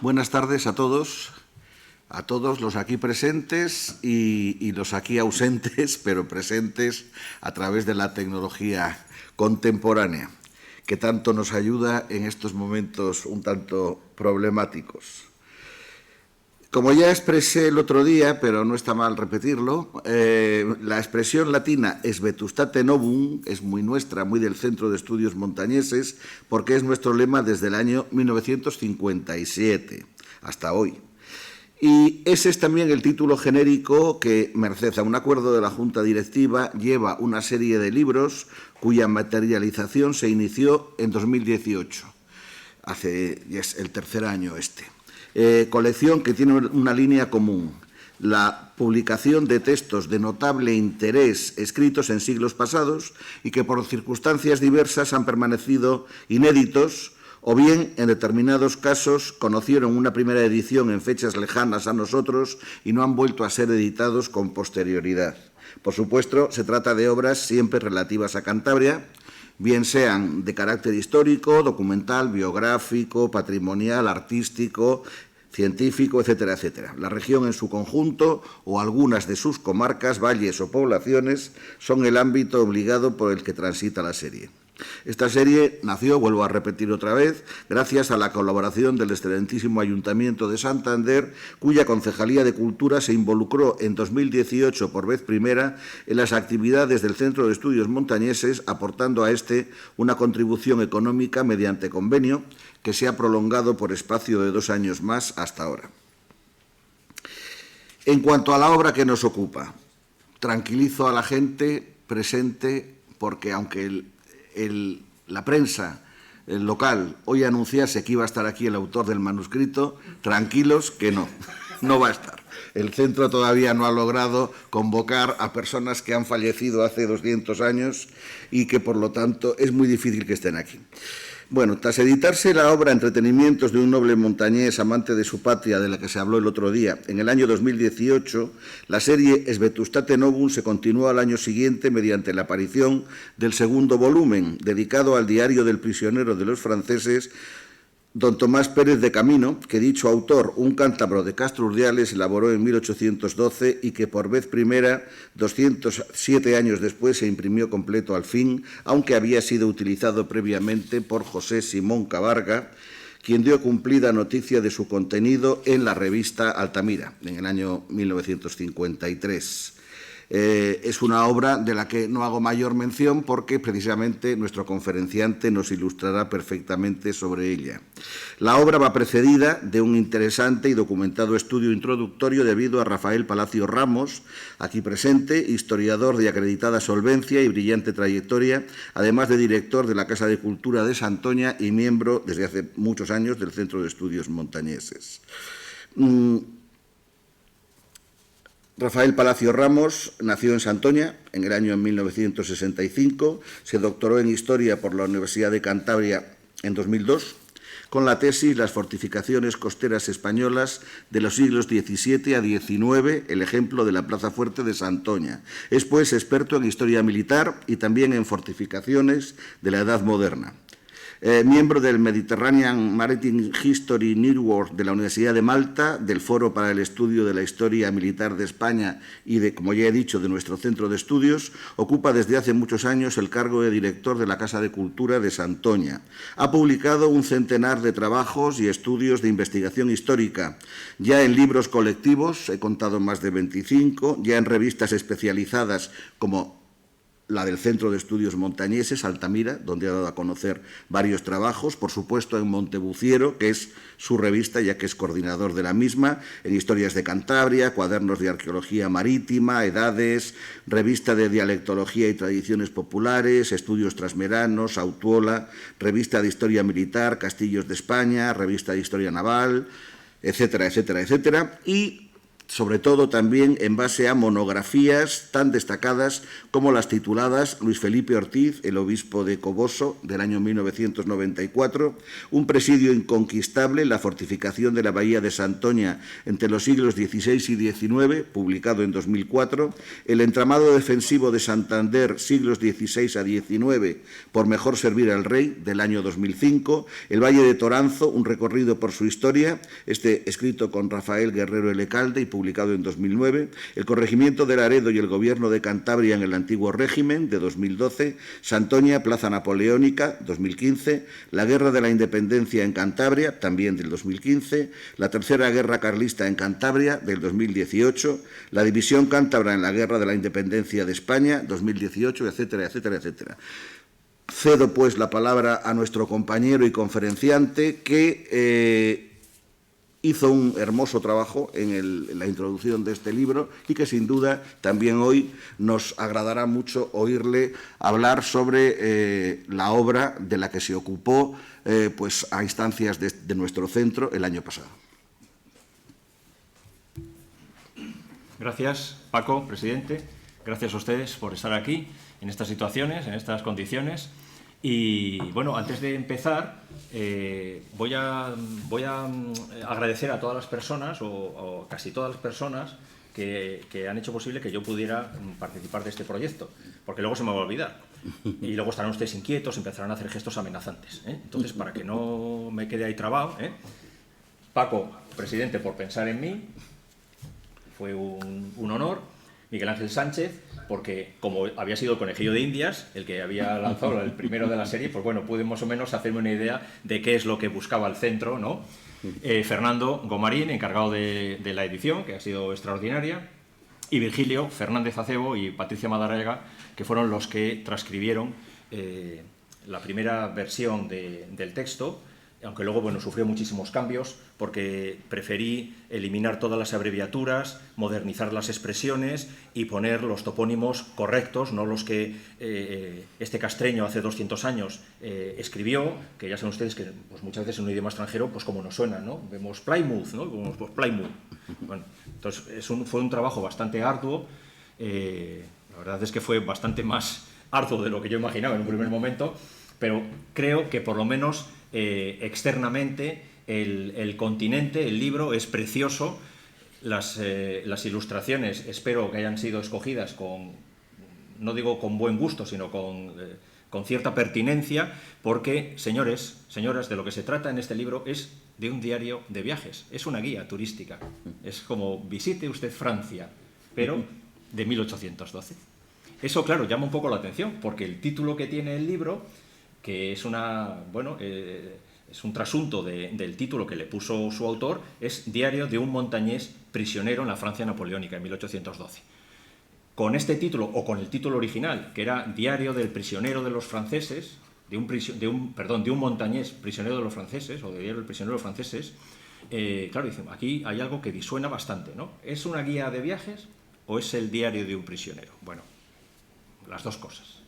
Buenas tardes a todos los aquí presentes y los aquí ausentes, pero presentes a través de la tecnología contemporánea, que tanto nos ayuda en estos momentos un tanto problemáticos. Como ya expresé el otro día, pero no está mal repetirlo, la expresión latina es vetustate novum, es muy nuestra, muy del Centro de Estudios Montañeses, porque es nuestro lema desde el año 1957 hasta hoy. Y ese es también el título genérico que, merced a un acuerdo de la Junta Directiva, lleva una serie de libros cuya materialización se inició en 2018. Es el tercer año este. Colección que tiene una línea común, la publicación de textos de notable interés escritos en siglos pasados y que por circunstancias diversas han permanecido inéditos o bien, en determinados casos, conocieron una primera edición en fechas lejanas a nosotros y no han vuelto a ser editados con posterioridad. Por supuesto, se trata de obras siempre relativas a Cantabria, bien sean de carácter histórico, documental, biográfico, patrimonial, artístico, científico, etcétera, etcétera. La región en su conjunto o algunas de sus comarcas, valles o poblaciones son el ámbito obligado por el que transita la serie. Esta serie nació, vuelvo a repetir otra vez, gracias a la colaboración del excelentísimo Ayuntamiento de Santander, cuya Concejalía de Cultura se involucró en 2018 por vez primera en las actividades del Centro de Estudios Montañeses, aportando a este una contribución económica mediante convenio que se ha prolongado por espacio de 2 años más hasta ahora. En cuanto a la obra que nos ocupa, tranquilizo a la gente presente porque aunque la prensa local hoy anunciase que iba a estar aquí el autor del manuscrito, tranquilos que no va a estar. El centro todavía no ha logrado convocar a personas que han fallecido hace 200 años y que, por lo tanto, es muy difícil que estén aquí. Bueno, tras editarse la obra Entretenimientos de un noble montañés amante de su patria, de la que se habló el otro día, en el año 2018, la serie Es Vetustate Novum se continuó al año siguiente mediante la aparición del segundo volumen, dedicado al diario del prisionero de los franceses, don Tomás Pérez de Camino, que dicho autor, un cántabro de Castro Urdiales, elaboró en 1812 y que por vez primera, 207 años después, se imprimió completo al fin, aunque había sido utilizado previamente por José Simón Cabarga, quien dio cumplida noticia de su contenido en la revista Altamira, en el año 1953. Es una obra de la que no hago mayor mención porque precisamente nuestro conferenciante nos ilustrará perfectamente sobre ella. La obra va precedida de un interesante y documentado estudio introductorio debido a Rafael Palacio Ramos, aquí presente, historiador de acreditada solvencia y brillante trayectoria, además de director de la Casa de Cultura de Santoña y miembro desde hace muchos años del Centro de Estudios Montañeses. Rafael Palacio Ramos nació en Santoña en el año 1965, se doctoró en Historia por la Universidad de Cantabria en 2002, con la tesis Las fortificaciones costeras españolas de los siglos XVII a XIX, el ejemplo de la Plaza Fuerte de Santoña. Es, pues, experto en historia militar y también en fortificaciones de la Edad Moderna. Miembro del Mediterranean Maritime History Network de la Universidad de Malta, del Foro para el Estudio de la Historia Militar de España y, como ya he dicho, de nuestro centro de estudios, ocupa desde hace muchos años el cargo de director de la Casa de Cultura de Santoña. Ha publicado un centenar de trabajos y estudios de investigación histórica, ya en libros colectivos, he contado más de 25, ya en revistas especializadas como la del Centro de Estudios Montañeses, Altamira, donde ha dado a conocer varios trabajos, por supuesto en Montebuciero, que es su revista, ya que es coordinador de la misma, en Historias de Cantabria, Cuadernos de Arqueología Marítima, Edades, Revista de Dialectología y Tradiciones Populares, Estudios Trasmeranos, Autuola, Revista de Historia Militar, Castillos de España, Revista de Historia Naval, etcétera, etcétera, etcétera, y sobre todo también en base a monografías tan destacadas como las tituladas Luis Felipe Ortiz, el obispo de Coboso, del año 1994, Un presidio inconquistable, la fortificación de la bahía de Santoña entre los siglos XVI y XIX, publicado en 2004, El entramado defensivo de Santander, siglos XVI a XIX, por mejor servir al rey, del año 2005, El Valle de Toranzo, un recorrido por su historia, escrito con Rafael Guerrero Elecalde y publicado en 2009, El corregimiento de Laredo y el gobierno de Cantabria en el antiguo régimen, de 2012, Santoña, Plaza Napoleónica, 2015, La guerra de la independencia en Cantabria, también del 2015, La tercera guerra carlista en Cantabria, del 2018, La división cántabra en la guerra de la independencia de España, 2018, etcétera, etcétera, etcétera. Cedo, pues, la palabra a nuestro compañero y conferenciante que hizo un hermoso trabajo en la introducción de este libro y que sin duda también hoy nos agradará mucho oírle hablar sobre la obra de la que se ocupó pues a instancias de nuestro centro el año pasado. Gracias, Paco, presidente. Gracias a ustedes por estar aquí en estas situaciones, en estas condiciones. Y bueno, antes de empezar, voy a agradecer a todas las personas, o casi todas las personas, que han hecho posible que yo pudiera participar de este proyecto, porque luego se me va a olvidar. Y luego estarán ustedes inquietos, empezarán a hacer gestos amenazantes. Entonces, para que no me quede ahí trabado, Paco, presidente, por pensar en mí, fue un honor. Miguel Ángel Sánchez, porque como había sido el conejillo de Indias, el que había lanzado el primero de la serie, pues bueno, pude más o menos hacerme una idea de qué es lo que buscaba el centro, ¿no? Fernando Gomarín, encargado de la edición, que ha sido extraordinaria, y Virgilio Fernández Acebo y Patricia Madariaga, que fueron los que transcribieron la primera versión del texto, aunque luego, bueno, sufrió muchísimos cambios porque preferí eliminar todas las abreviaturas, modernizar las expresiones y poner los topónimos correctos, no los que este Castreño hace 200 años escribió, que ya saben ustedes que pues, muchas veces en un idioma extranjero, pues como nos suena, ¿no? Vemos Plymouth, ¿no? Vemos pues, Plymouth. Bueno, entonces fue un trabajo bastante arduo, la verdad es que fue bastante más arduo de lo que yo imaginaba en un primer momento, pero creo que por lo menos externamente el continente, el libro es precioso, las ilustraciones espero que hayan sido escogidas con, no digo con buen gusto, sino con cierta pertinencia, porque, señores, señoras, de lo que se trata en este libro es de un diario de viajes, es una guía turística, es como visite usted Francia, pero de 1812. Eso, claro, llama un poco la atención, porque el título que tiene el libro, que es es un trasunto del título que le puso su autor, es Diario de un montañés prisionero en la Francia napoleónica en 1812. Con este título, o con el título original, que era Diario del prisionero de los franceses, de un montañés prisionero de los franceses, o de Diario del prisionero de los franceses, claro, dicen, aquí hay algo que disuena bastante, ¿no? ¿Es una guía de viajes o es el diario de un prisionero? Bueno, las dos cosas,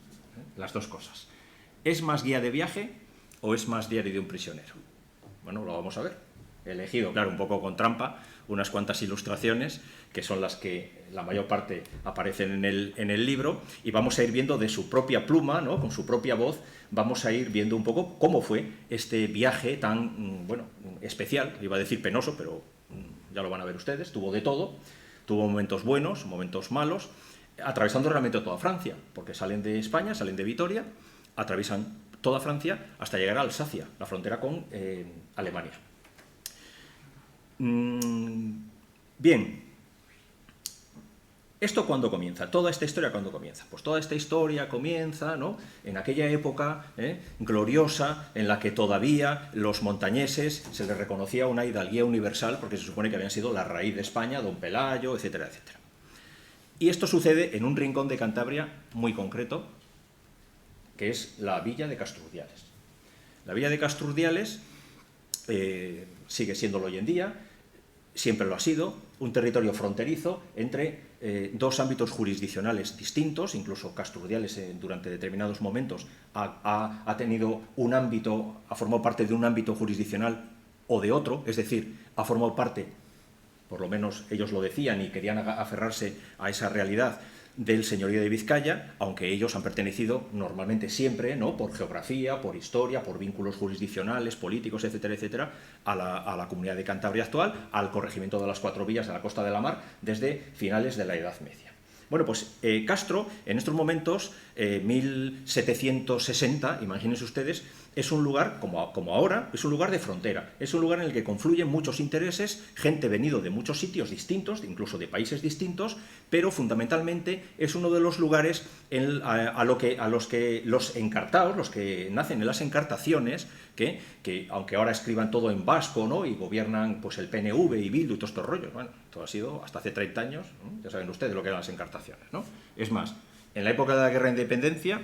las dos cosas. ¿Es más guía de viaje o es más diario de un prisionero? Bueno, lo vamos a ver. He elegido, claro, un poco con trampa, unas cuantas ilustraciones, que son las que la mayor parte aparecen en el libro, y vamos a ir viendo de su propia pluma, ¿no? Con su propia voz, vamos a ir viendo un poco cómo fue este viaje tan, bueno, especial, iba a decir penoso, pero ya lo van a ver ustedes, tuvo de todo, tuvo momentos buenos, momentos malos, atravesando realmente toda Francia, porque salen de España, salen de Vitoria, atraviesan toda Francia hasta llegar a Alsacia, la frontera con Alemania. Bien, ¿esto cuándo comienza? ¿Toda esta historia cuándo comienza? Pues toda esta historia comienza, ¿no?, en aquella época gloriosa en la que todavía los montañeses se les reconocía una hidalguía universal porque se supone que habían sido la raíz de España, don Pelayo, etcétera, etcétera. Y esto sucede en un rincón de Cantabria muy concreto, que es la villa de Castrurdiales. La villa de Castrurdiales sigue siéndolo hoy en día, siempre lo ha sido, un territorio fronterizo entre dos ámbitos jurisdiccionales distintos, incluso Castrurdiales durante determinados momentos ha tenido un ámbito, ha formado parte de un ámbito jurisdiccional o de otro, es decir, ha formado parte por lo menos ellos lo decían y querían aferrarse a esa realidad del señorío de Vizcaya, aunque ellos han pertenecido normalmente siempre, ¿no?, por geografía, por historia, por vínculos jurisdiccionales, políticos, etcétera, etcétera, a la comunidad de Cantabria actual, al corregimiento de las Cuatro Villas de la Costa de la Mar, desde finales de la Edad Media. Bueno, pues Castro, en estos momentos, 1760, imagínense ustedes, es un lugar, como ahora, es un lugar de frontera, es un lugar en el que confluyen muchos intereses, gente venido de muchos sitios distintos, incluso de países distintos, pero fundamentalmente es uno de los lugares a los que los encartados, los que nacen en las encartaciones, que aunque ahora escriban todo en vasco, ¿no?, y gobiernan pues el PNV y Bildu y todos estos rollos, bueno, todo ha sido hasta hace 30 años, ¿no? Ya saben ustedes lo que eran las encartaciones, ¿no? Es más, en la época de la Guerra de Independencia,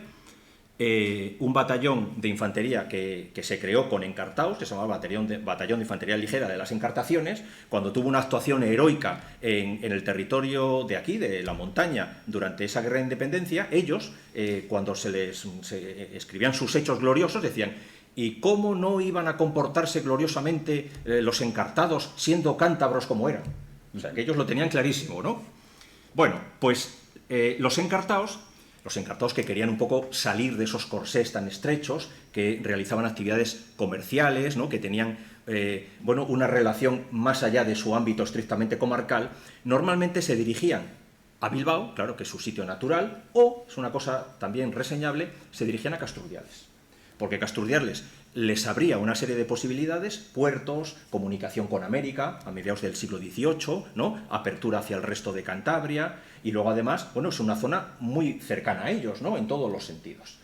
un batallón de infantería que se creó con encartaos, que se llamaba Batallón de Infantería Ligera de las Encartaciones, cuando tuvo una actuación heroica en el territorio de aquí, de la montaña, durante esa Guerra de Independencia, ellos, cuando se escribían sus hechos gloriosos, decían: ¿y cómo no iban a comportarse gloriosamente los encartados siendo cántabros como eran? O sea, que ellos lo tenían clarísimo, ¿no? Bueno, pues los encartaos que querían un poco salir de esos corsés tan estrechos, que realizaban actividades comerciales, ¿no?, que tenían bueno, una relación más allá de su ámbito estrictamente comarcal, normalmente se dirigían a Bilbao, claro que es su sitio natural, o, es una cosa también reseñable, se dirigían a Casturdiales. Porque Casturdiales les abría una serie de posibilidades, puertos, comunicación con América a mediados del siglo XVIII, ¿no?, apertura hacia el resto de Cantabria, y luego además, bueno, es una zona muy cercana a ellos, ¿no?, en todos los sentidos.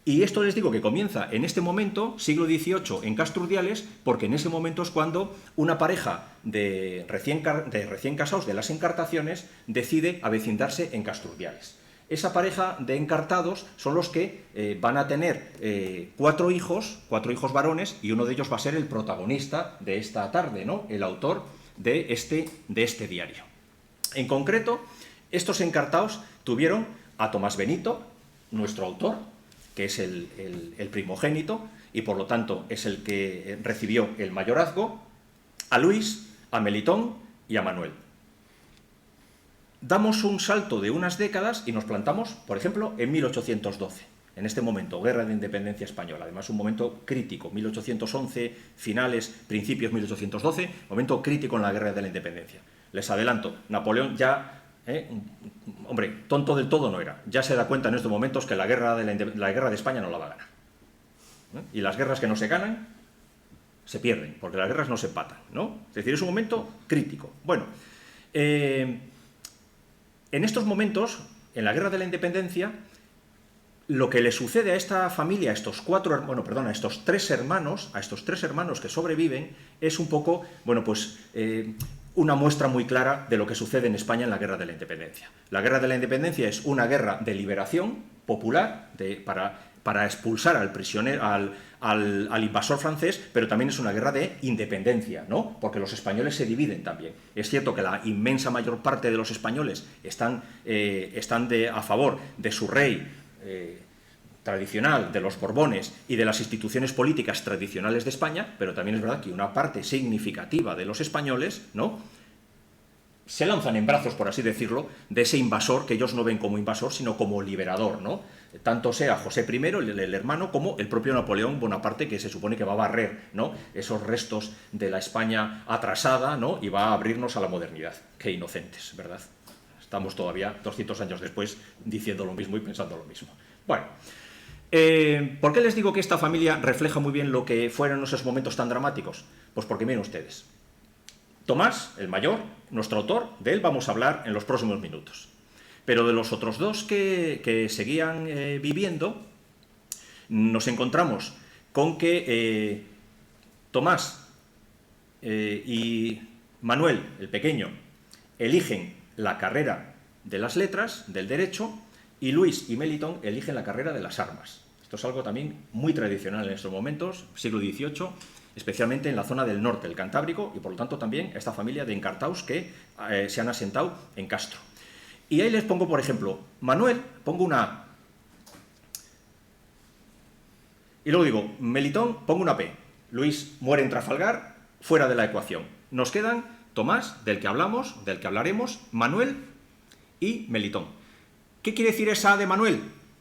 Y esto les digo que comienza en este momento, siglo XVIII, en Casturdiales, porque en ese momento es cuando una pareja de recién casados de las Encartaciones decide avecindarse en Casturdiales. Esa pareja de encartados son los que van a tener cuatro hijos varones, y uno de ellos va a ser el protagonista de esta tarde, ¿no?, el autor de este diario. En concreto, estos encartados tuvieron a Tomás Benito, nuestro autor, que es el primogénito, y por lo tanto es el que recibió el mayorazgo, a Luis, a Melitón y a Manuel. Damos un salto de unas décadas y nos plantamos, por ejemplo, en 1812. En este momento, Guerra de Independencia Española, además un momento crítico, 1811, finales, principios 1812, momento crítico en la Guerra de la Independencia. Les adelanto, Napoleón ya, hombre, tonto del todo no era, ya se da cuenta en estos momentos que la guerra de España no la va a ganar. Y las guerras que no se ganan, se pierden, porque las guerras no se empatan, ¿no? Es decir, es un momento crítico. Bueno, en estos momentos, en la Guerra de la Independencia, lo que le sucede a esta familia, a estos tres hermanos que sobreviven, es un poco, bueno, pues una muestra muy clara de lo que sucede en España en la Guerra de la Independencia. La Guerra de la Independencia es una guerra de liberación popular para expulsar al prisionero, al invasor francés, pero también es una guerra de independencia, ¿no?, porque los españoles se dividen también. Es cierto que la inmensa mayor parte de los españoles están a favor de su rey tradicional, de los Borbones y de las instituciones políticas tradicionales de España, pero también es verdad que una parte significativa de los españoles, ¿no?, se lanzan en brazos, por así decirlo, de ese invasor que ellos no ven como invasor, sino como liberador, ¿no? Tanto sea José I, el hermano, como el propio Napoleón Bonaparte, que se supone que va a barrer, ¿no?, esos restos de la España atrasada, ¿no?, y va a abrirnos a la modernidad. Qué inocentes, ¿verdad? Estamos todavía, 200 años después, diciendo lo mismo y pensando lo mismo. Bueno, ¿por qué les digo que esta familia refleja muy bien lo que fueron esos momentos tan dramáticos? Pues porque miren ustedes, Tomás, el mayor, nuestro autor, de él vamos a hablar en los próximos minutos. Pero de los otros dos que seguían viviendo, nos encontramos con que Tomás y Manuel, el pequeño, eligen la carrera de las letras, del derecho, y Luis y Melitón eligen la carrera de las armas. Esto es algo también muy tradicional en estos momentos, siglo XVIII, especialmente en la zona del norte, el Cantábrico, y por lo tanto también esta familia de encartaos que se han asentado en Castro. Y ahí les pongo, por ejemplo, Manuel, pongo una A. Y luego digo, Melitón, pongo una P. Luis muere en Trafalgar, fuera de la ecuación. Nos quedan Tomás, del que hablamos, del que hablaremos, Manuel y Melitón. ¿Qué quiere decir esa A de Manuel?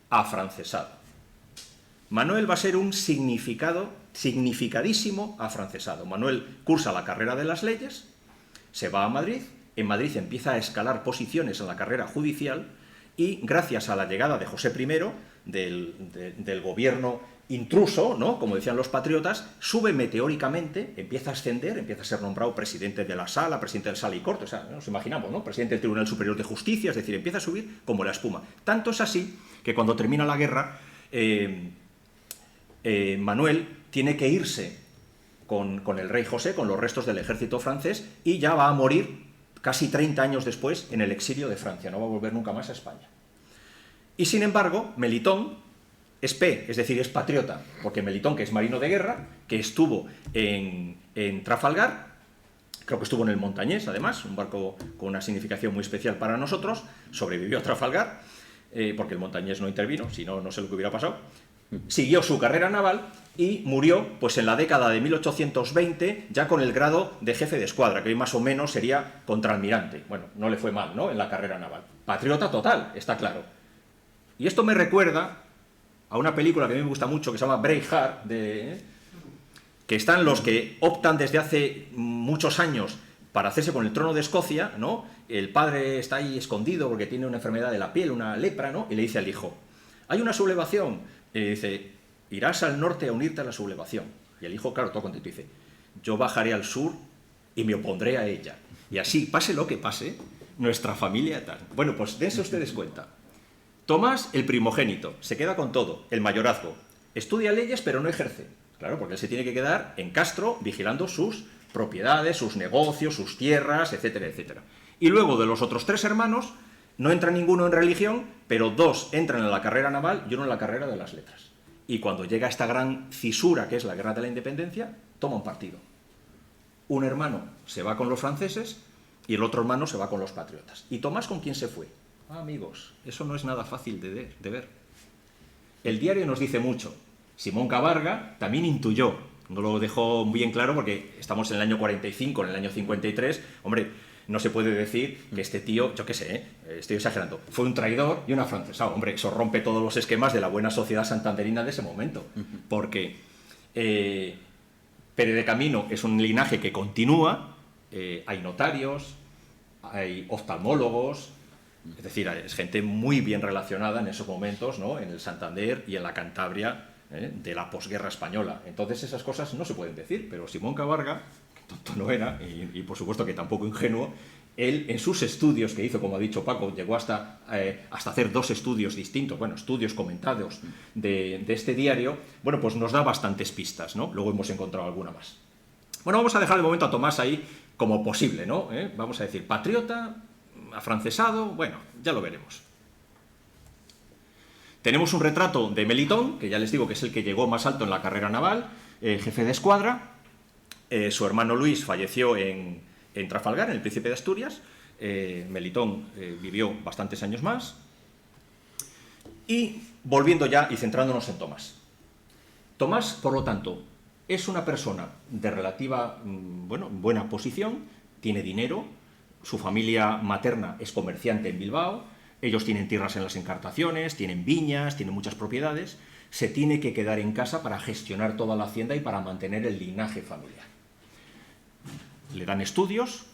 Afrancesado. Manuel va a ser un significadísimo afrancesado. Manuel cursa la carrera de las leyes, se va a Madrid, en Madrid empieza a escalar posiciones en la carrera judicial y gracias a la llegada de José I, del gobierno intruso, ¿no?, como decían los patriotas, sube meteóricamente, empieza a ascender, empieza a ser nombrado presidente de la Sala, presidente del Sala y Corte, o sea, nos imaginamos, ¿no?, presidente del Tribunal Superior de Justicia, es decir, empieza a subir como la espuma. Tanto es así que cuando termina la guerra, Manuel tiene que irse con el rey José, con los restos del ejército francés, y ya va a morir casi 30 años después en el exilio de Francia, no va a volver nunca más a España. Y sin embargo, Melitón es P, es decir, es patriota, porque Melitón, que es marino de guerra, que estuvo en Trafalgar, creo que estuvo en el Montañés, además, un barco con una significación muy especial para nosotros, sobrevivió a Trafalgar, porque el Montañés no intervino, si no, no sé lo que hubiera pasado, siguió su carrera naval y murió pues en la década de 1820 ya con el grado de jefe de escuadra, que hoy más o menos sería contraalmirante. Bueno, no le fue mal, ¿no?, en la carrera naval. Patriota total, está claro. Y esto me recuerda a una película que a mí me gusta mucho, que se llama Braveheart, que están los que optan desde hace muchos años para hacerse con el trono de Escocia, ¿no? El padre está ahí escondido porque tiene una enfermedad de la piel, una lepra, ¿no?, y le dice al hijo, hay una sublevación, y dice, irás al norte a unirte a la sublevación. Y el hijo, claro, todo contento, dice, yo bajaré al sur y me opondré a ella. Y así, pase lo que pase, nuestra familia tal. Bueno, pues dense ustedes cuenta. Tomás, el primogénito, se queda con todo, el mayorazgo. Estudia leyes, pero no ejerce. Claro, porque él se tiene que quedar en Castro vigilando sus propiedades, sus negocios, sus tierras, etcétera, etcétera. Y luego de los otros 3 hermanos, no entra ninguno en religión, pero 2 entran en la carrera naval y 1 en la carrera de las letras. Y cuando llega esta gran cisura, que es la Guerra de la Independencia, toman partido. Un hermano se va con los franceses y el otro hermano se va con los patriotas. ¿Y Tomás con quién se fue? Ah, amigos, eso no es nada fácil de ver. El diario nos dice mucho. Simón Cabarga también intuyó, no lo dejó bien claro porque estamos en el año 45, en el año 53, hombre, no se puede decir que este tío, yo qué sé, estoy exagerando, fue un traidor y un afrancesado. Hombre, eso rompe todos los esquemas de la buena sociedad santanderina de ese momento. Porque Pere de Camino es un linaje que continúa, hay notarios, hay oftalmólogos, es decir, es gente muy bien relacionada en esos momentos, ¿no?, en el Santander y en la Cantabria de la posguerra española. Entonces esas cosas no se pueden decir, pero Simón Cabarga, tonto no era, y por supuesto que tampoco ingenuo, él en sus estudios que hizo, como ha dicho Paco, llegó hasta hacer 2 estudios distintos, bueno, estudios comentados de este diario, bueno, pues nos da bastantes pistas, ¿no? Luego hemos encontrado alguna más. Bueno, vamos a dejar de momento a Tomás ahí como posible, ¿no? Vamos a decir, patriota, afrancesado, bueno, ya lo veremos. Tenemos un retrato de Melitón, que ya les digo que es el que llegó más alto en la carrera naval, jefe de escuadra. Su hermano Luis falleció en Trafalgar, en el Príncipe de Asturias. Melitón vivió bastantes años más. Y volviendo ya y centrándonos en Tomás. Tomás, por lo tanto, es una persona de relativa, buena posición, tiene dinero, su familia materna es comerciante en Bilbao, ellos tienen tierras en las Encartaciones, tienen viñas, tienen muchas propiedades, se tiene que quedar en casa para gestionar toda la hacienda y para mantener el linaje familiar. Le dan estudios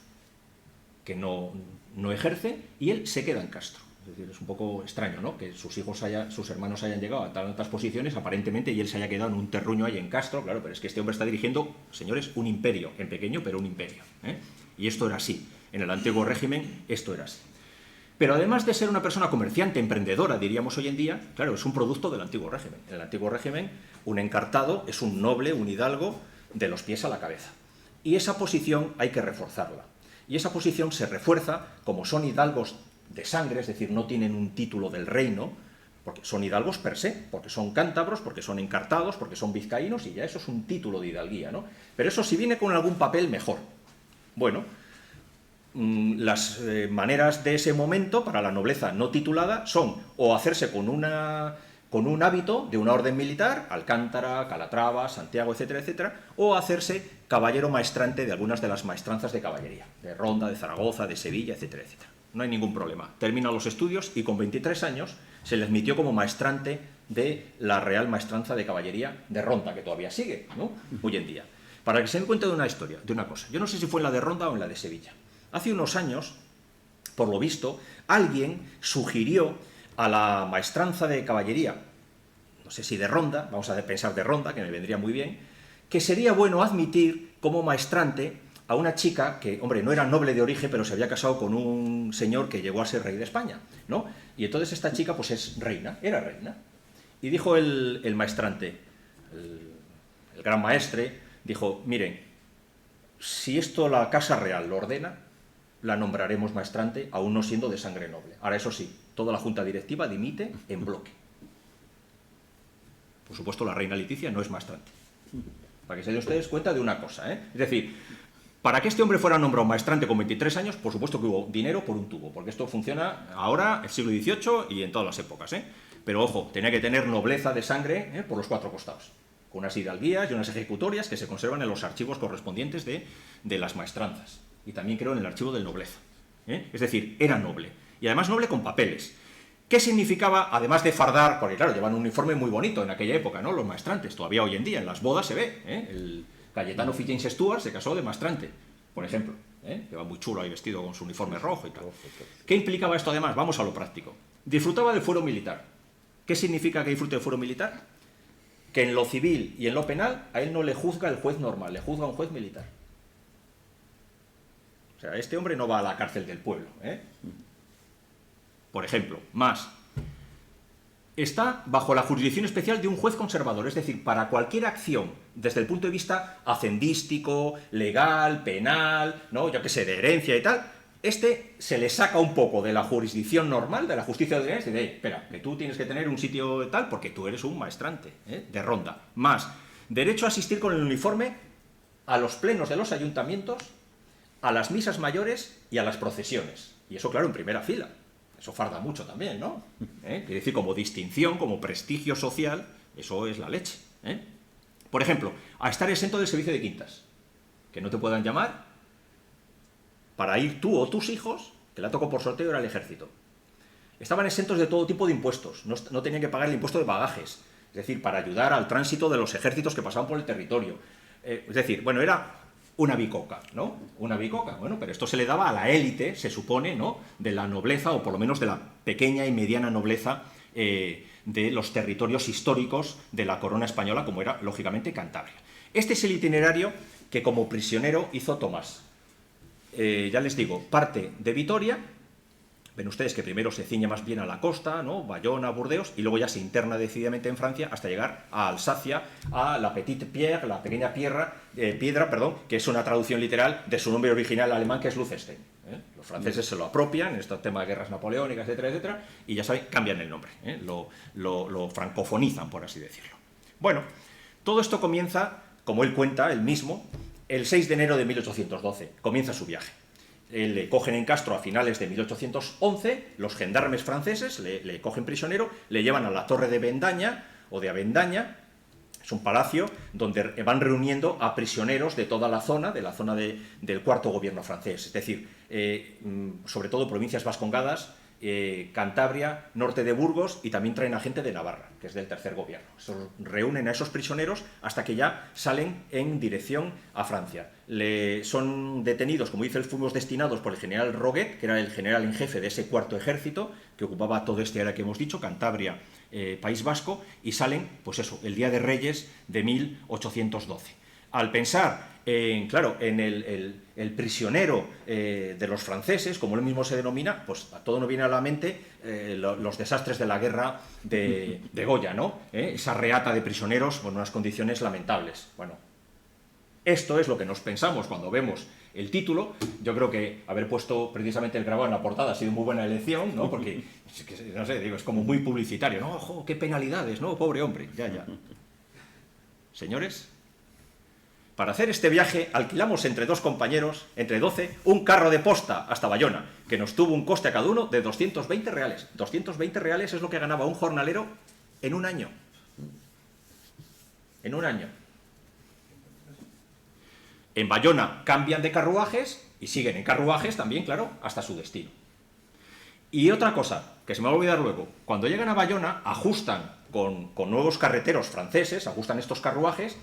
que no ejerce y él se queda en Castro. Es decir, es un poco extraño, ¿no?, que sus hermanos hayan llegado a tan altas posiciones aparentemente y él se haya quedado en un terruño ahí en Castro. Claro, pero es que este hombre está dirigiendo, señores, un imperio, en pequeño, pero un imperio, Y esto era así. En el antiguo régimen esto era así. Pero además de ser una persona comerciante, emprendedora, diríamos hoy en día, claro, es un producto del antiguo régimen. En el antiguo régimen, un encartado es un noble, un hidalgo, de los pies a la cabeza. Y esa posición hay que reforzarla. Y esa posición se refuerza, como son hidalgos de sangre, es decir, no tienen un título del reino, porque son hidalgos per se, porque son cántabros, porque son encartados, porque son vizcaínos, y ya eso es un título de hidalguía, ¿no? Pero eso si viene con algún papel, mejor. Bueno, las maneras de ese momento para la nobleza no titulada son o hacerse con un hábito de una orden militar, Alcántara, Calatrava, Santiago, etcétera, etcétera, o hacerse caballero maestrante de algunas de las maestranzas de caballería, de Ronda, de Zaragoza, de Sevilla, etcétera, etcétera. No hay ningún problema. Termina los estudios y con 23 años se le admitió como maestrante de la Real Maestranza de Caballería de Ronda, que todavía sigue, ¿no?, hoy en día. Para que se den cuenta de una historia, de una cosa. Yo no sé si fue en la de Ronda o en la de Sevilla. Hace unos años, por lo visto, alguien sugirió a la maestranza de caballería, no sé si de Ronda, vamos a pensar de Ronda, que me vendría muy bien, que sería bueno admitir como maestrante a una chica que, hombre, no era noble de origen, pero se había casado con un señor que llegó a ser rey de España, ¿no? Y entonces esta chica, pues es reina, era reina. Y dijo el maestrante, el gran maestre, dijo, miren, si esto la Casa Real lo ordena, la nombraremos maestrante, aún no siendo de sangre noble. Ahora, eso sí, toda la junta directiva dimite en bloque. Por supuesto, la reina Leticia no es maestrante. Para que se den ustedes cuenta de una cosa, ¿eh? Es decir, para que este hombre fuera nombrado maestrante con 23 años, por supuesto que hubo dinero por un tubo, porque esto funciona ahora, el siglo XVIII y en todas las épocas, ¿eh? Pero ojo, tenía que tener nobleza de sangre, ¿eh?, por los 4 costados, con unas hidalguías y unas ejecutorias que se conservan en los archivos correspondientes de las maestranzas, y también creo en el archivo del nobleza, ¿eh? Es decir, era noble, y además noble con papeles. ¿Qué significaba, además de fardar? Porque claro, llevan un uniforme muy bonito en aquella época, ¿no?, los maestrantes, todavía hoy en día, en las bodas se ve, ¿eh? El Cayetano Fittins Stuart se casó de maestrante, por ejemplo, ¿eh?, que va muy chulo ahí vestido con su uniforme rojo y tal. ¿Qué implicaba esto además? Vamos a lo práctico. Disfrutaba del fuero militar. ¿Qué significa que disfrute del fuero militar? Que en lo civil y en lo penal a él no le juzga el juez normal, le juzga un juez militar. O sea, este hombre no va a la cárcel del pueblo, ¿eh? Por ejemplo, más, está bajo la jurisdicción especial de un juez conservador, es decir, para cualquier acción, desde el punto de vista hacendístico, legal, penal, ¿no?, yo qué sé, de herencia y tal, este se le saca un poco de la jurisdicción normal, de la justicia ordinaria, y dice, espera, que tú tienes que tener un sitio tal porque tú eres un maestrante, ¿eh?, de Ronda. Más, derecho a asistir con el uniforme a los plenos de los ayuntamientos, a las misas mayores y a las procesiones. Y eso, claro, en primera fila. Eso farda mucho también, ¿no? Quiere decir, como distinción, como prestigio social, eso es la leche, ¿eh? Por ejemplo, a estar exento del servicio de quintas. Que no te puedan llamar para ir tú o tus hijos, que la tocó por sorteo, era el ejército. Estaban exentos de todo tipo de impuestos, no tenían que pagar el impuesto de bagajes, es decir, para ayudar al tránsito de los ejércitos que pasaban por el territorio. Es decir, bueno, era una bicoca, ¿no? Una bicoca, bueno, pero esto se le daba a la élite, se supone, ¿no?, de la nobleza, o por lo menos de la pequeña y mediana nobleza de los territorios históricos de la corona española, como era, lógicamente, Cantabria. Este es el itinerario que como prisionero hizo Tomás. Ya les digo, parte de Vitoria, ven ustedes que primero se ciñe más bien a la costa, ¿no?, Bayona, Burdeos, y luego ya se interna decididamente en Francia hasta llegar a Alsacia, a la Petite Pierre, la pequeña piedra, que es una traducción literal de su nombre original alemán, que es Lucestein, ¿eh? Los franceses se lo apropian en estos temas de guerras napoleónicas, etcétera, etcétera, y ya saben, cambian el nombre, ¿eh? Lo francofonizan, por así decirlo. Bueno, todo esto comienza, como él cuenta, él mismo, el 6 de enero de 1812, comienza su viaje. Le cogen en Castro a finales de 1811, los gendarmes franceses le cogen prisionero, le llevan a la Torre de Vendaña, o de Avendaña, es un palacio donde van reuniendo a prisioneros de toda la zona, del cuarto gobierno francés, es decir, sobre todo provincias vascongadas, Cantabria, norte de Burgos, y también traen a gente de Navarra, que es del tercer gobierno. Reúnen a esos prisioneros hasta que ya salen en dirección a Francia. Son detenidos, como dice, fuimos destinados por el general Roguet, que era el general en jefe de ese cuarto ejército, que ocupaba todo este área que hemos dicho, Cantabria, País Vasco, y salen, pues eso, el Día de Reyes de 1812. Al pensar en el prisionero de los franceses, como él mismo se denomina, pues a todo nos viene a la mente los desastres de la guerra de Goya, ¿no? Esa reata de prisioneros con unas condiciones lamentables. Bueno, esto es lo que nos pensamos cuando vemos el título. Yo creo que haber puesto precisamente el grabado en la portada ha sido muy buena elección, ¿no? Porque, no sé, digo, es como muy publicitario, ¿no? ¡Ojo, qué penalidades!, ¿no? Pobre hombre, ya. Señores, para hacer este viaje alquilamos entre 2 compañeros, entre 12, un carro de posta hasta Bayona, que nos tuvo un coste a cada uno de 220 reales. 220 reales es lo que ganaba un jornalero en un año. En un año. En Bayona cambian de carruajes y siguen en carruajes también, claro, hasta su destino. Y otra cosa, que se me va a olvidar luego, cuando llegan a Bayona ajustan con nuevos carreteros franceses, ajustan estos carruajes,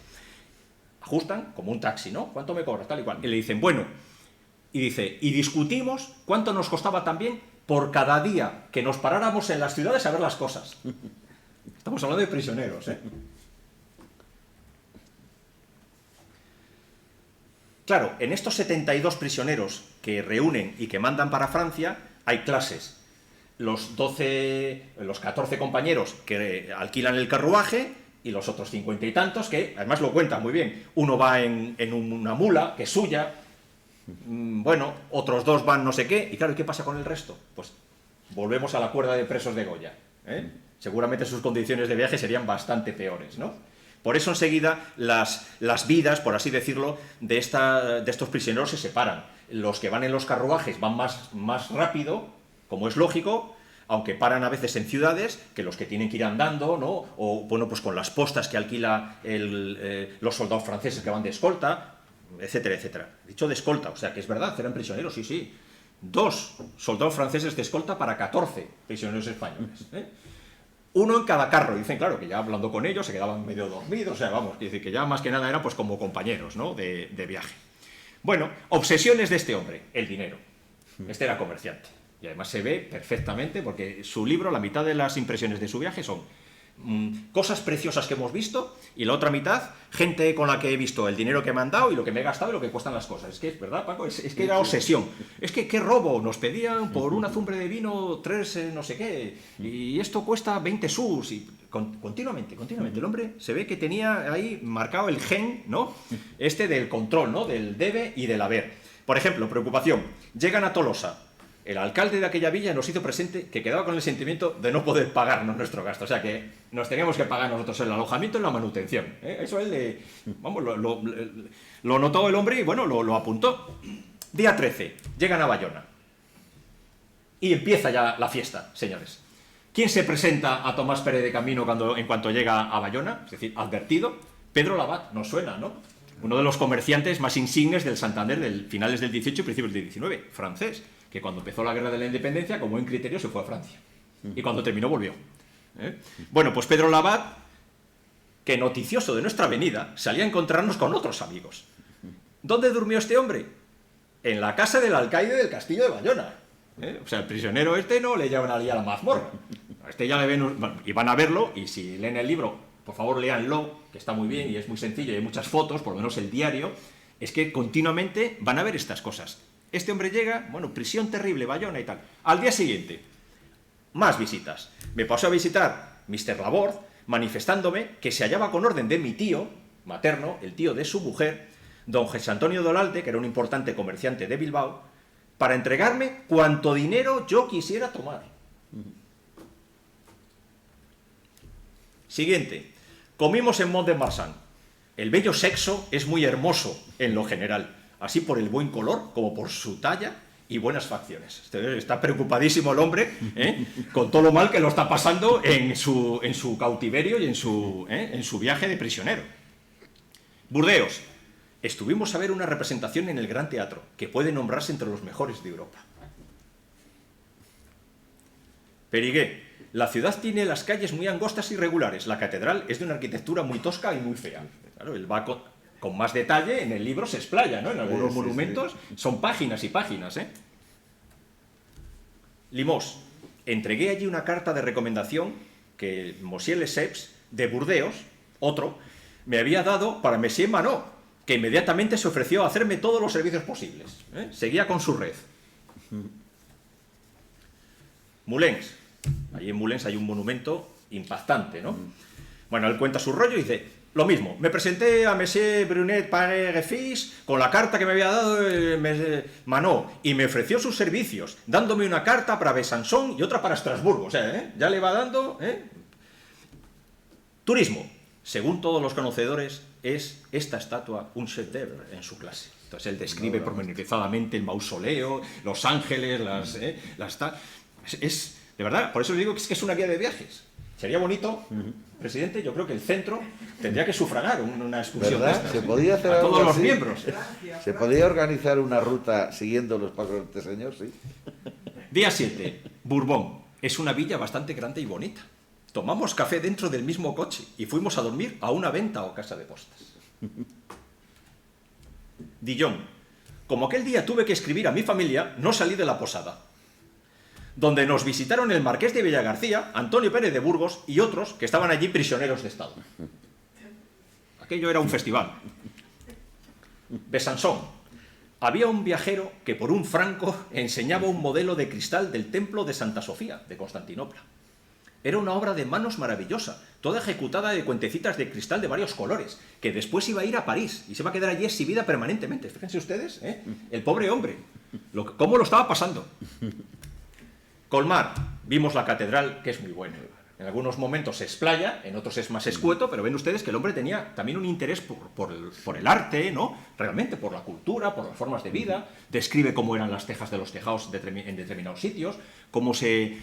ajustan como un taxi, ¿no? ¿Cuánto me cobras? Tal y cual. Y le dicen, bueno, y dice, y discutimos cuánto nos costaba también por cada día que nos paráramos en las ciudades a ver las cosas. Estamos hablando de prisioneros, ¿eh? Claro, en estos 72 prisioneros que reúnen y que mandan para Francia, hay clases. Los 14 compañeros que alquilan el carruaje y los otros 50 y tantos que, además lo cuentan muy bien, uno va en una mula que es suya, bueno, otros 2 van no sé qué, y claro, ¿y qué pasa con el resto? Pues volvemos a la cuerda de presos de Goya, ¿eh? Seguramente sus condiciones de viaje serían bastante peores, ¿no? Por eso enseguida las vidas, por así decirlo, de estos prisioneros se separan. Los que van en los carruajes van más rápido, como es lógico, aunque paran a veces en ciudades, que los que tienen que ir andando, ¿no? O bueno, pues con las postas que alquila los soldados franceses que van de escolta, etcétera, etcétera. Dicho de escolta, o sea que es verdad, eran prisioneros, sí, sí. 2 soldados franceses de escolta para 14 prisioneros españoles, ¿eh? Uno en cada carro, dicen, claro, que ya hablando con ellos se quedaban medio dormidos, o sea, vamos, quiere decir que ya más que nada eran pues como compañeros, ¿no? de viaje. Bueno, obsesiones de este hombre, el dinero. Este era comerciante. Y además se ve perfectamente porque su libro, la mitad de las impresiones de su viaje son cosas preciosas que hemos visto y la otra mitad, gente con la que he visto el dinero que me han dado y lo que me he gastado y lo que cuestan las cosas. Es que es verdad, Paco, es que era obsesión. Es que qué robo, nos pedían por una azumbre de vino 3 no sé qué y esto cuesta 20 sus y continuamente. El hombre se ve que tenía ahí marcado el gen, ¿no? Este del control, ¿no? Del debe y del haber. Por ejemplo, preocupación, llegan a Tolosa. El alcalde de aquella villa nos hizo presente que quedaba con el sentimiento de no poder pagarnos nuestro gasto. O sea, que nos teníamos que pagar nosotros el alojamiento y la manutención, ¿eh? Eso él, vamos, lo notó el hombre y, bueno, lo apuntó. Día 13, llegan a Bayona. Y empieza ya la fiesta, señores. ¿Quién se presenta a Tomás Pérez de Camino en cuanto llega a Bayona? Es decir, advertido. Pedro Labat, nos suena, ¿no? Uno de los comerciantes más insignes del Santander del finales del 18 y principios del 19, francés, que cuando empezó la guerra de la independencia, con buen criterio, se fue a Francia. Y cuando terminó, volvió. ¿Eh? Bueno, pues Pedro Labat, que noticioso de nuestra venida, salía a encontrarnos con otros amigos. ¿Dónde durmió este hombre? En la casa del alcaide del castillo de Bayona. ¿Eh? O sea, el prisionero este no le llevan allí a la mazmorra. Este ya le ven, y van a verlo, y si leen el libro, por favor léanlo, que está muy bien y es muy sencillo, y hay muchas fotos, por lo menos el diario, es que continuamente van a ver estas cosas. Este hombre llega, bueno, prisión terrible, Bayona y tal. Al día siguiente, más visitas. Me pasó a visitar Mr. Laborde, manifestándome que se hallaba con orden de mi tío materno, el tío de su mujer, don José Antonio Dolalte, que era un importante comerciante de Bilbao, para entregarme cuanto dinero yo quisiera tomar. Siguiente. Comimos en Mont-de-Marsan. El bello sexo es muy hermoso en lo general, así por el buen color como por su talla y buenas facciones. Está preocupadísimo el hombre, ¿eh? Con todo lo mal que lo está pasando en su cautiverio y en su viaje de prisionero. Burdeos. Estuvimos a ver una representación en el Gran Teatro, que puede nombrarse entre los mejores de Europa. Périgueux. La ciudad tiene las calles muy angostas y irregulares. La catedral es de una arquitectura muy tosca y muy fea. Claro, él va con más detalle, en el libro se explaya, ¿no? En algunos monumentos son páginas y páginas, ¿eh? Limoges. Entregué allí una carta de recomendación que Monsieur Lesseps, de Burdeos, otro, me había dado para Monsieur Manot, que inmediatamente se ofreció a hacerme todos los servicios posibles, ¿eh? Seguía con su red. Moulins. Allí en Moulins hay un monumento impactante, ¿no? Bueno, él cuenta su rollo y dice, lo mismo, me presenté a Monsieur Brunet Pare-Fils con la carta que me había dado Manot y me ofreció sus servicios, dándome una carta para Besançon y otra para Estrasburgo, o sea, ya le va dando, Turismo. Según todos los conocedores, es esta estatua un chef-d'œuvre en su clase. Entonces él describe pormenorizadamente el mausoleo, los ángeles, de verdad, por eso les digo que es una guía de viajes. Sería bonito, presidente, yo creo que el centro tendría que sufragar una excursión de ¿Verdad? estas, Se podía hacer a algo todos los así. miembros. ¿Se podía organizar una ruta siguiendo los pasos de este señor? Sí. Día 7, Bourbon. Es una villa bastante grande y bonita. Tomamos café dentro del mismo coche y fuimos a dormir a una venta o casa de postas. Dijon. Como aquel día tuve que escribir a mi familia, no salí de la posada, donde nos visitaron el marqués de Villagarcía, Antonio Pérez de Burgos y otros que estaban allí prisioneros de Estado. Aquello era un festival. Besançon. Había un viajero que por un franco enseñaba un modelo de cristal del templo de Santa Sofía, de Constantinopla. Era una obra de manos maravillosa, toda ejecutada de cuentecitas de cristal de varios colores, que después iba a ir a París y se va a quedar allí exhibida permanentemente. Fíjense ustedes, el pobre hombre, cómo lo estaba pasando. Colmar, vimos la catedral, que es muy buena. En algunos momentos se explaya, en otros es más escueto, pero ven ustedes que el hombre tenía también un interés por el arte, ¿no? Realmente por la cultura, por las formas de vida. Describe cómo eran las tejas de los tejados en determinados sitios, cómo se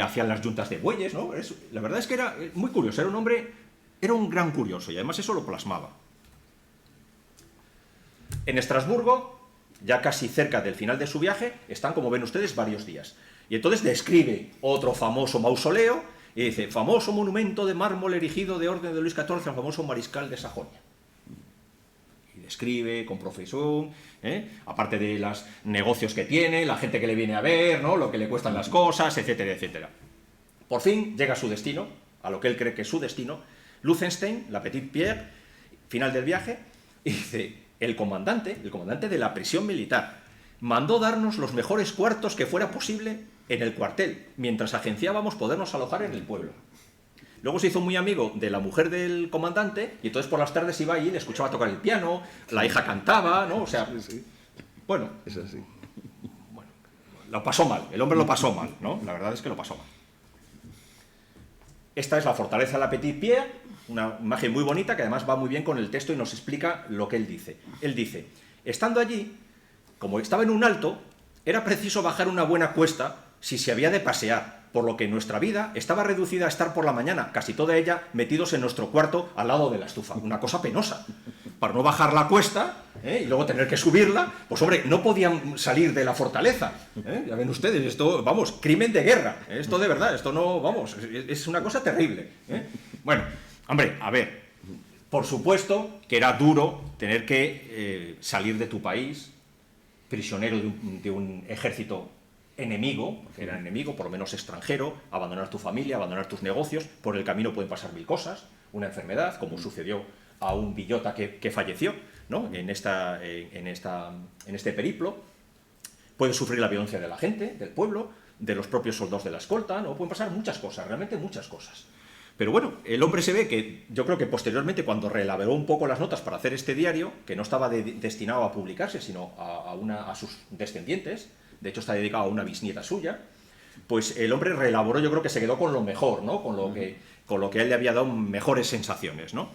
hacían las yuntas de bueyes, ¿no? La verdad es que era muy curioso, era un hombre, era un gran curioso y además eso lo plasmaba. En Estrasburgo, ya casi cerca del final de su viaje, están, como ven ustedes, varios días. Y entonces describe otro famoso mausoleo y dice, famoso monumento de mármol erigido de orden de Luis XIV al famoso mariscal de Sajonia. Y describe con profesión, aparte de los negocios que tiene, la gente que le viene a ver, ¿no? Lo que le cuestan las cosas, etcétera, etcétera. Por fin llega a su destino, a lo que él cree que es su destino, Lucenstein, la Petite Pierre, final del viaje, y dice, el comandante de la prisión militar, mandó darnos los mejores cuartos que fuera posible en el cuartel, mientras agenciábamos podernos alojar en el pueblo. Luego se hizo muy amigo de la mujer del comandante y entonces por las tardes iba allí y le escuchaba tocar el piano, la hija cantaba, ¿no? O sea, Sí. bueno, Es así. bueno, lo pasó mal, el hombre lo pasó mal, ¿no? La verdad es que lo pasó mal. Esta es la fortaleza de la Petite Pierre, una imagen muy bonita que además va muy bien con el texto y nos explica lo que él dice. Él dice, estando allí, como estaba en un alto, era preciso bajar una buena cuesta si se había de pasear, por lo que nuestra vida estaba reducida a estar por la mañana, casi toda ella, metidos en nuestro cuarto al lado de la estufa. Una cosa penosa. Para no bajar la cuesta y luego tener que subirla, pues hombre, no podían salir de la fortaleza. Ya ven ustedes, esto, vamos, crimen de guerra. Esto de verdad, esto no, vamos, es una cosa terrible. Bueno, hombre, a ver, por supuesto que era duro tener que salir de tu país, prisionero de un ejército enemigo, porque era enemigo, por lo menos extranjero, abandonar tu familia, abandonar tus negocios, por el camino pueden pasar mil cosas, una enfermedad, como sucedió a un Villota que falleció, ¿no? en este periplo, puede sufrir la violencia de la gente, del pueblo, de los propios soldados de la escolta, ¿no? Pueden pasar muchas cosas, realmente muchas cosas. Pero bueno, el hombre se ve que, yo creo que posteriormente, cuando reelaboró un poco las notas para hacer este diario, que no estaba destinado a publicarse, sino a sus descendientes, de hecho está dedicado a una bisnieta suya, pues el hombre reelaboró, yo creo que se quedó con lo mejor, ¿no? Con lo que a él le había dado mejores sensaciones, ¿no?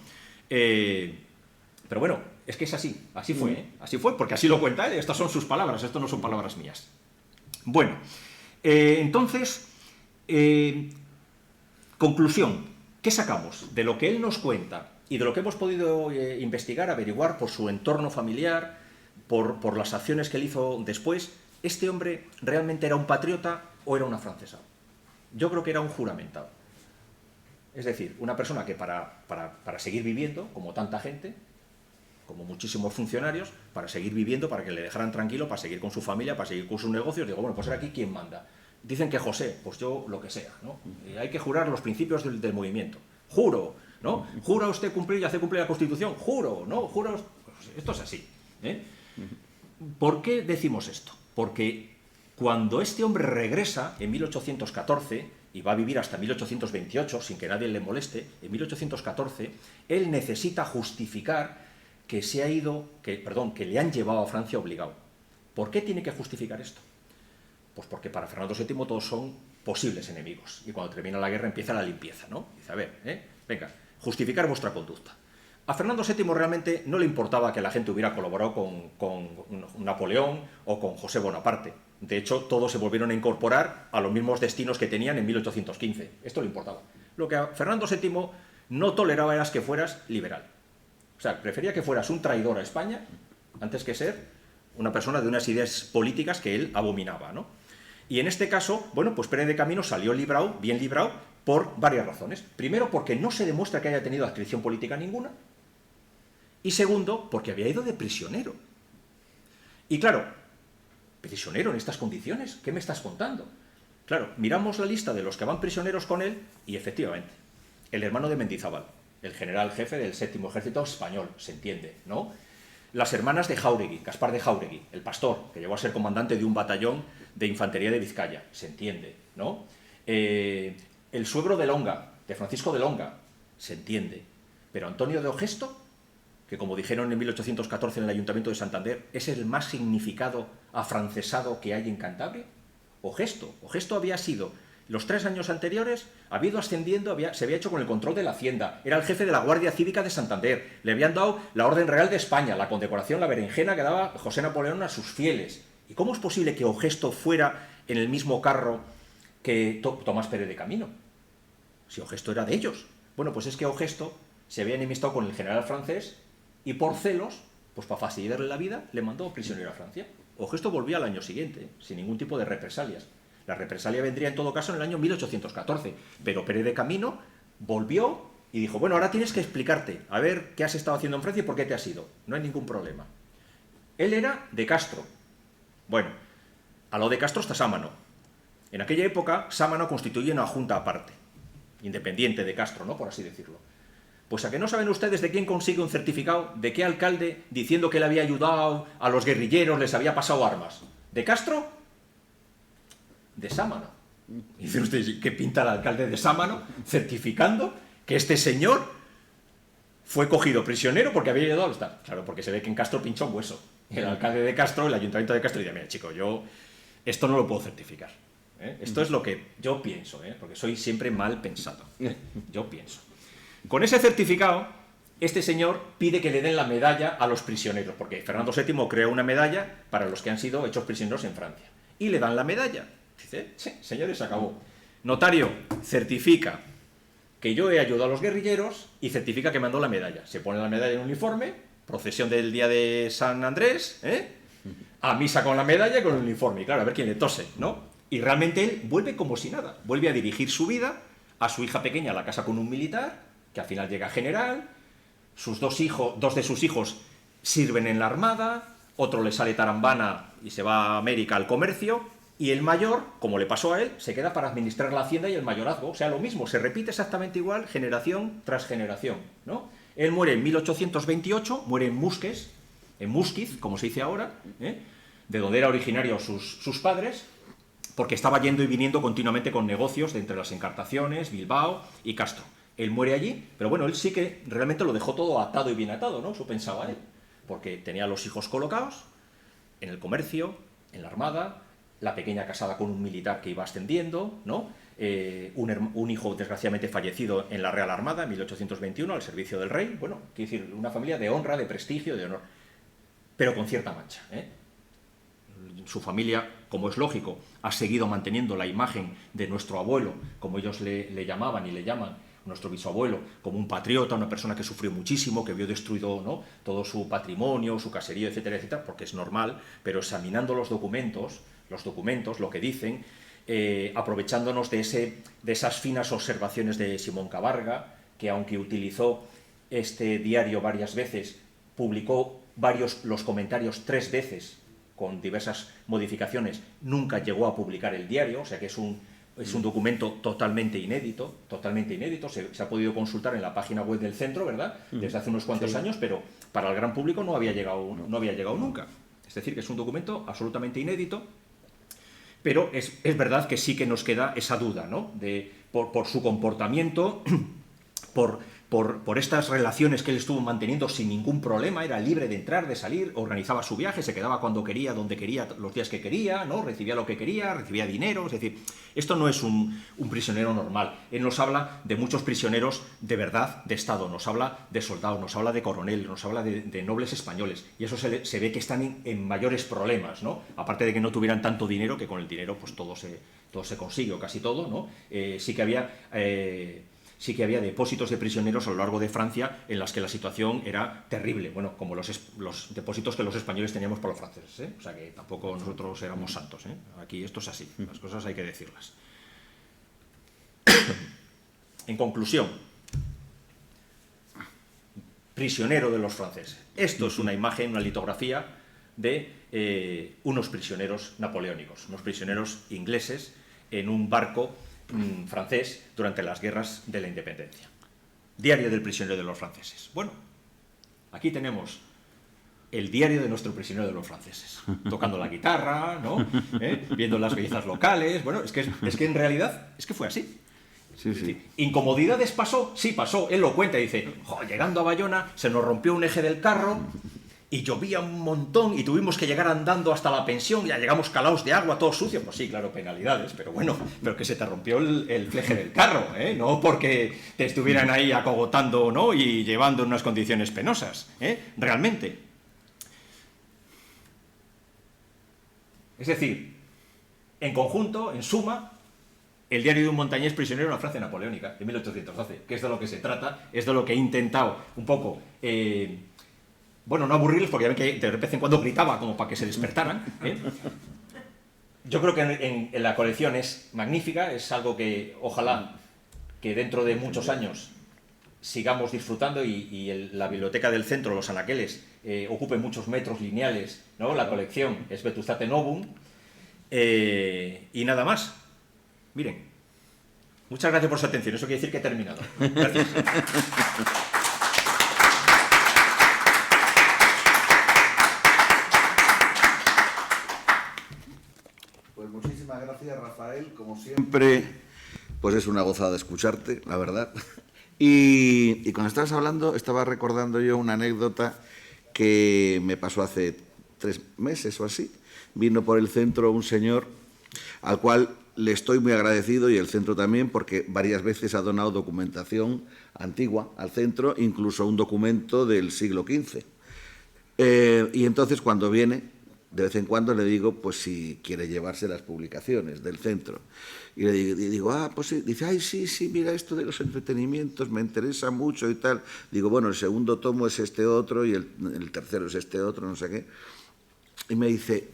Pero bueno, es que es así fue, así fue, porque así lo cuenta él, estas son sus palabras, esto no son palabras mías. Bueno, entonces, conclusión, ¿qué sacamos de lo que él nos cuenta y de lo que hemos podido investigar, averiguar por su entorno familiar, por las acciones que él hizo después? ¿Este hombre realmente era un patriota o era un afrancesado? Yo creo que era un juramentado. Es decir, una persona que para seguir viviendo, como tanta gente, como muchísimos funcionarios, para seguir viviendo, para que le dejaran tranquilo, para seguir con su familia, para seguir con sus negocios, digo, bueno, pues era aquí quien manda. Dicen que José, pues yo lo que sea, ¿no? Hay que jurar los principios del movimiento. Juro, ¿no? ¿Jura usted cumplir y hacer cumplir la Constitución? Juro, ¿no? Jura usted... Pues esto es así, ¿Por qué decimos esto? Porque cuando este hombre regresa en 1814 y va a vivir hasta 1828 sin que nadie le moleste, en 1814 él necesita justificar que que le han llevado a Francia obligado. ¿Por qué tiene que justificar esto? Pues porque para Fernando VII todos son posibles enemigos y cuando termina la guerra empieza la limpieza, ¿no? Dice, a ver, venga, justificar vuestra conducta. A Fernando VII realmente no le importaba que la gente hubiera colaborado con Napoleón o con José Bonaparte. De hecho, todos se volvieron a incorporar a los mismos destinos que tenían en 1815. Esto le importaba. Lo que a Fernando VII no toleraba era que fueras liberal. O sea, prefería que fueras un traidor a España antes que ser una persona de unas ideas políticas que él abominaba, ¿no? Y en este caso, bueno, pues Pérez de Camino salió librado, bien librado, por varias razones. Primero, porque no se demuestra que haya tenido adscripción política ninguna. Y segundo, porque había ido de prisionero. Y claro, prisionero en estas condiciones, ¿qué me estás contando? Claro, miramos la lista de los que van prisioneros con él y efectivamente, el hermano de Mendizábal, el general jefe del 7º Ejército Español, se entiende, ¿no? Las hermanas de Jáuregui, Gaspar de Jáuregui, el pastor, que llegó a ser comandante de un batallón de infantería de Vizcaya, se entiende, ¿no? El suegro de Longa, de Francisco de Longa, se entiende. Pero Antonio de Ogesto, que como dijeron en 1814 en el Ayuntamiento de Santander, es el más significado afrancesado que hay en Cantabria. Ogesto había sido, los 3 años anteriores, había ido ascendiendo, se había hecho con el control de la hacienda, era el jefe de la Guardia Cívica de Santander, le habían dado la Orden Real de España, la condecoración, la berenjena que daba José Napoleón a sus fieles. ¿Y cómo es posible que Ogesto fuera en el mismo carro que Tomás Pérez de Camino? Si Ogesto era de ellos. Bueno, pues es que Ogesto se había enemistado con el general francés y por celos, pues para fastidiarle la vida, le mandó prisionero a Francia. Ogesto volvía al año siguiente, sin ningún tipo de represalias. La represalia vendría en todo caso en el año 1814, pero Pérez de Camino volvió y dijo, bueno, ahora tienes que explicarte, a ver qué has estado haciendo en Francia y por qué te has ido. No hay ningún problema. Él era de Castro. Bueno, a lo de Castro está Sámano. En aquella época, Sámano constituye una junta aparte, independiente de Castro, ¿no? Por así decirlo. Pues a que no saben ustedes de quién consigue un certificado, de qué alcalde, diciendo que le había ayudado a los guerrilleros, les había pasado armas. ¿De Castro? De Sámano. Y dicen ustedes, ¿qué pinta el alcalde de Sámano certificando que este señor fue cogido prisionero porque había ayudado a los tal? Claro, porque se ve que en Castro pinchó un hueso. El alcalde de Castro, el ayuntamiento de Castro, dice, mira, chico, yo esto no lo puedo certificar. Esto es lo que yo pienso, porque soy siempre mal pensado. Yo pienso. Con ese certificado, este señor pide que le den la medalla a los prisioneros, porque Fernando VII creó una medalla para los que han sido hechos prisioneros en Francia. Y le dan la medalla. Dice, sí, señores, se acabó. Notario, certifica que yo he ayudado a los guerrilleros y certifica que mandó la medalla. Se pone la medalla en un uniforme, procesión del día de San Andrés, a misa con la medalla y con el uniforme. Y claro, a ver quién le tose, ¿no? Y realmente él vuelve como si nada. Vuelve a dirigir su vida, a su hija pequeña la casa con un militar, que al final llega a general, sus dos de sus hijos sirven en la armada, otro le sale tarambana y se va a América al comercio, y el mayor, como le pasó a él, se queda para administrar la hacienda y el mayorazgo. O sea, lo mismo, se repite exactamente igual generación tras generación, ¿no? Él muere en 1828, muere en Musquiz, como se dice ahora, de donde era originario sus padres, porque estaba yendo y viniendo continuamente con negocios de entre las Encartaciones, Bilbao y Castro. Él muere allí, pero bueno, él sí que realmente lo dejó todo atado y bien atado, ¿no? Eso pensaba él, porque tenía a los hijos colocados en el comercio, en la armada, la pequeña casada con un militar que iba ascendiendo, ¿no? Un hijo desgraciadamente fallecido en la Real Armada en 1821 al servicio del rey. Bueno, quiere decir, una familia de honra, de prestigio, de honor, pero con cierta mancha, Su familia, como es lógico, ha seguido manteniendo la imagen de nuestro abuelo, como ellos le llamaban y le llaman, nuestro bisabuelo, como un patriota, una persona que sufrió muchísimo, que vio destruido, ¿no?, todo su patrimonio, su caserío, etcétera, etcétera, porque es normal, pero examinando los documentos, lo que dicen, aprovechándonos de esas finas observaciones de Simón Cabarga, que aunque utilizó este diario varias veces, publicó los comentarios 3 veces, con diversas modificaciones, nunca llegó a publicar el diario, o sea que es un documento totalmente inédito, se ha podido consultar en la página web del centro, ¿verdad?, desde hace unos cuantos años, pero para el gran público no había llegado nunca. Es decir, que es un documento absolutamente inédito, pero es verdad que sí que nos queda esa duda, ¿no?, por su comportamiento, por por estas relaciones que él estuvo manteniendo sin ningún problema, era libre de entrar, de salir, organizaba su viaje, se quedaba cuando quería, donde quería, los días que quería, ¿no? Recibía lo que quería, recibía dinero, es decir, esto no es un prisionero normal. Él nos habla de muchos prisioneros de verdad de Estado, nos habla de soldados, nos habla de coroneles, nos habla de nobles españoles, y eso se ve que están en mayores problemas, ¿no? Aparte de que no tuvieran tanto dinero, que con el dinero pues todo se consigue, o casi todo, ¿no? Sí que había depósitos de prisioneros a lo largo de Francia en las que la situación era terrible, bueno, como los depósitos que los españoles teníamos para los franceses, ¿eh? O sea que tampoco nosotros éramos santos, ¿eh? Aquí esto es así, las cosas hay que decirlas. En conclusión, prisionero de los franceses. Esto es una imagen, una litografía de unos prisioneros napoleónicos, unos prisioneros ingleses en un barco francés durante las guerras de la independencia. Diario del prisionero de los franceses. Bueno, aquí tenemos el diario de nuestro prisionero de los franceses, tocando la guitarra, ¿no? Viendo las bellezas locales. Bueno, es que en realidad es que fue así. Sí, sí. ¿Incomodidades pasó? Sí, pasó. Él lo cuenta y dice, llegando a Bayona se nos rompió un eje del carro y llovía un montón y tuvimos que llegar andando hasta la pensión, ya llegamos calaos de agua, todo sucio. Pues sí, claro, penalidades, pero bueno, pero que se te rompió el fleje del carro, ¿eh? No porque te estuvieran ahí acogotando, ¿no? Y llevando en unas condiciones penosas, ¿eh? Realmente. Es decir, en conjunto, en suma, el diario de un montañés prisionero en la Francia napoleónica, de 1812, que es de lo que se trata, es de lo que he intentado un poco... bueno, no aburrirles, porque ya ven que de vez en cuando gritaba como para que se despertaran, ¿eh? Yo creo que en la colección es magnífica, es algo que ojalá que dentro de muchos años sigamos disfrutando y la biblioteca del centro, los anaqueles, ocupe muchos metros lineales, ¿no? La colección es Vetustate Novum, y nada más. Miren, muchas gracias por su atención, eso quiere decir que he terminado. Gracias. Muchísimas gracias, Rafael. Como siempre, pues es una gozada escucharte, la verdad. Y cuando estabas hablando, estaba recordando yo una anécdota que me pasó hace 3 meses o así. Vino por el centro un señor al cual le estoy muy agradecido, y el centro también, porque varias veces ha donado documentación antigua al centro, incluso un documento del siglo XV. Y entonces, cuando viene, de vez en cuando le digo pues si quiere llevarse las publicaciones del centro. Y le digo, pues sí. Dice, ay, sí, mira, esto de los entretenimientos me interesa mucho y tal. Digo, bueno, el segundo tomo es este otro y el tercero es este otro, no sé qué. Y me dice,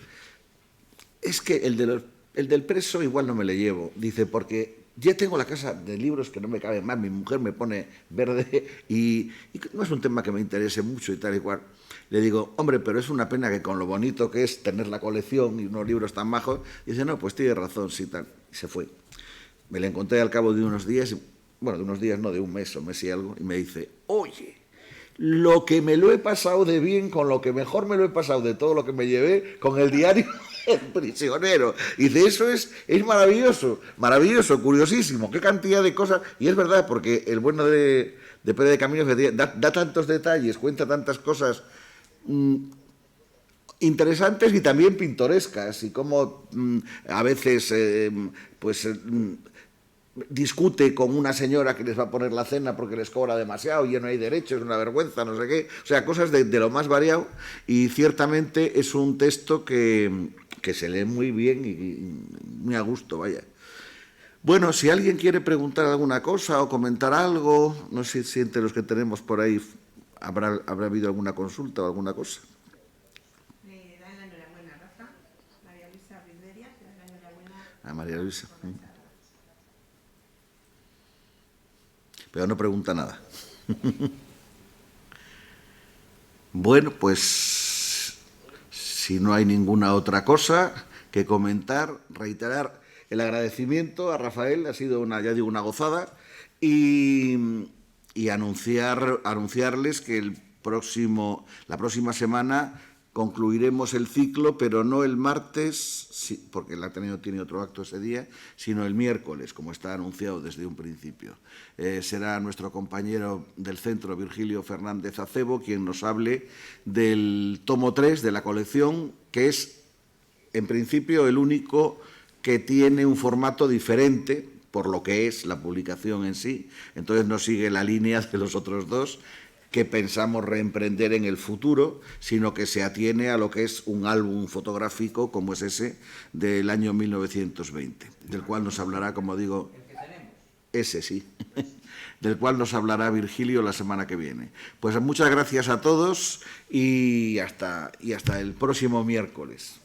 es que el del preso igual no me le llevo. Dice, porque ya tengo la casa de libros que no me caben más, mi mujer me pone verde y no es un tema que me interese mucho y tal y cual. Le digo, hombre, pero es una pena que con lo bonito que es tener la colección y unos libros tan majos. Dice, no, pues tiene razón, sí, tal. Y se fue. Me la encontré al cabo de unos días, bueno, de unos días no, de un mes o mes y algo, y me dice, oye, lo que me lo he pasado de bien, con lo que mejor me lo he pasado de todo lo que me llevé, con el diario El Prisionero. Y dice, eso es maravilloso, maravilloso, curiosísimo, qué cantidad de cosas. Y es verdad, porque el bueno de Pérez de Caminos da tantos detalles, cuenta tantas cosas interesantes y también pintorescas, y cómo a veces discute con una señora que les va a poner la cena porque les cobra demasiado y ya no hay derechos, es una vergüenza, no sé qué, o sea, cosas de lo más variado, y ciertamente es un texto que se lee muy bien y muy a gusto, vaya. Bueno, si alguien quiere preguntar alguna cosa o comentar algo, no sé si entre los que tenemos por ahí habrá habido alguna consulta o alguna cosa. Le dan la enhorabuena a Rafa, María Luisa Riveria, le dan la enhorabuena a María Luisa. Pero no pregunta nada. Bueno, pues si no hay ninguna otra cosa que comentar, reiterar el agradecimiento a Rafael, ha sido una gozada, y anunciarles que la próxima semana concluiremos el ciclo, pero no el martes, porque el Ateneo tiene otro acto ese día, sino el miércoles, como está anunciado desde un principio. Será nuestro compañero del centro, Virgilio Fernández Acebo, quien nos hable del tomo 3 de la colección, que es, en principio, el único que tiene un formato diferente, por lo que es la publicación en sí. Entonces no sigue la línea de los otros dos que pensamos reemprender en el futuro, sino que se atiene a lo que es un álbum fotográfico como es ese del año 1920, del cual nos hablará, como digo, ese sí, del cual nos hablará Virgilio la semana que viene. Pues muchas gracias a todos y hasta el próximo miércoles.